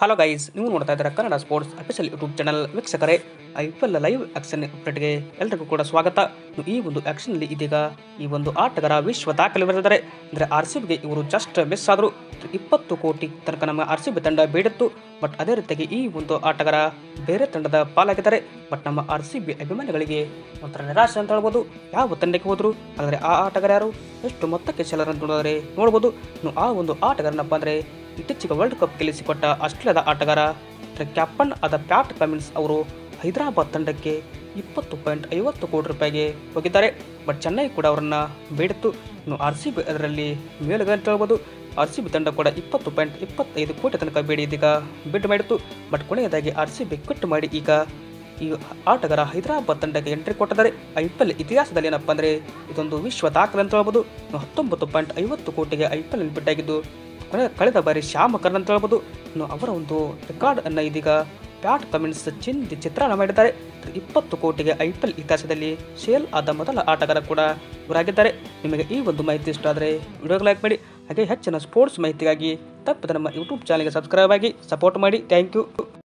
Hello guys, ನೀವು ನೋಡ್ತಾ ಇದ್ದೀರಾ Kannada sports official YouTube channel. ವೀಕ್ಷಕರೇ, IPL ಲೈವ್ ಆಕ್ಷನ್ ಅಪ್ಡೇಟ್ಗೆ ಎಲ್ರಿಗೂ ಕೂಡ ಸ್ವಾಗತ. ಈ ಒಂದು ಆಕ್ಷನ್ನಲ್ಲಿ ಇದೀಗ ಈ ಒಂದು ಆಟಗಾರ ವಿಶ್ವ ದಾಖಲೆ ಬರೆದಿದ್ದಾರೆ. ಅಂದರೆ RCBಗೆ ಇವರು ಜಸ್ಟ್ ಮಿಸ್ ಆದರು. 20 ಕೋಟಿ ತನಕ ನಮ್ಮ RCB ತಂಡ ಬೇಡಿತ್ತು. ಬಟ್ ಅದೇ ರೀತಿಯಾಗಿ ಈ ಒಂದು ಆಟಗಾರ ಬೇರೆ ತಂಡದ ಪಾಲಾಗಿದ್ದಾರೆ. ಬಟ್ ನಮ್ಮ RCB ಅಭಿಮಾನಿಗಳಿಗೆ ಒಂಥರ ನಿರಾಶೆ ಅಂತ ಹೇಳ್ಬೋದು. ಯಾವ ತಂಡಕ್ಕೆ ಹೋದ್ರು, ಆದರೆ ಆ ಆಟಗಾರ ಯಾರು, ಎಷ್ಟು ಮೊತ್ತಕ್ಕೆ ಸೆಲ್ಲರ್ ಅಂತ ನೋಡ್ಬೋದು. ಆ ಒಂದು ಆಟಗಾರನಪ್ಪ ಅಂದರೆ ಇತ್ತೀಚೆಗೆ ವರ್ಲ್ಡ್ ಕಪ್ ಗೆಲ್ಲಿಸಿಕೊಟ್ಟ ಆಸ್ಟ್ರೇಲಿಯಾದ ಆಟಗಾರ ಕ್ಯಾಪ್ಟನ್ ಆದ ಪ್ಯಾಟ್ ಕಮಿನ್ಸ್ ಅವರು ಹೈದರಾಬಾದ್ ತಂಡಕ್ಕೆ 20.50 ಕೋಟಿ ರೂಪಾಯಿಗೆ ಹೋಗಿದ್ದಾರೆ. ಬಟ್ ಚೆನ್ನೈ ಕೂಡ ಅವರನ್ನು ಬೇಡಿತ್ತು. ಇನ್ನು RCB ಅದರಲ್ಲಿ ಮೇಲುಗ ಅಂತ ಹೇಳ್ಬೋದು. RCB ತಂಡ ಕೂಡ 20.25 ಕೋಟಿ ತನಕ ಬೇಡಿ ಇದೀಗ ಬಿಡ್ ಮಾಡಿತ್ತು. ಬಟ್ ಕೊನೆಯದಾಗಿ RCB ಕ್ವಿಟ್ ಮಾಡಿ ಈಗ ಈ ಆಟಗಾರ ಹೈದರಾಬಾದ್ ತಂಡಕ್ಕೆ ಎಂಟ್ರಿ ಕೊಟ್ಟಿದ್ದಾರೆ. IPL ಇತಿಹಾಸದಲ್ಲಿ ಏನಪ್ಪ ಅಂದರೆ ಇದೊಂದು ವಿಶ್ವ ದಾಖಲೆ ಅಂತ ಹೇಳ್ಬೋದು. 19.50 ಕೋಟಿಗೆ IPL ಬಿಡ್ ಆಗಿದ್ದು ಕಳೆದ ಬಾರಿ ಶ್ಯಾಮ್ ಕರ್ನ್ ಅಂತ ಹೇಳ್ಬೋದು. ಇನ್ನು ಅವರ ಒಂದು ರೆಕಾರ್ಡ್ ಅನ್ನು ಇದೀಗ ಪ್ಯಾಟ್ ಕಮಿನ್ಸ್ ಚಿತ್ರಣ ಮಾಡಿದ್ದಾರೆ. 20 ಕೋಟಿಗೆ IPL ಇತಿಹಾಸದಲ್ಲಿ ಸೇಲ್ ಆದ ಮೊದಲ ಆಟಗಾರ ಕೂಡ ಇವರಾಗಿದ್ದಾರೆ. ನಿಮಗೆ ಈ ಒಂದು ಮಾಹಿತಿ ಇಷ್ಟ ಆದರೆ ವಿಡಿಯೋಗೆ ಲೈಕ್ ಮಾಡಿ. ಹಾಗೆ ಹೆಚ್ಚಿನ ಸ್ಪೋರ್ಟ್ಸ್ ಮಾಹಿತಿಗಾಗಿ ತಪ್ಪದೆ ನಮ್ಮ ಯೂಟ್ಯೂಬ್ ಚಾನಲ್ಗೆ ಸಬ್ಸ್ಕ್ರೈಬ್ ಆಗಿ ಸಪೋರ್ಟ್ ಮಾಡಿ. Thank you.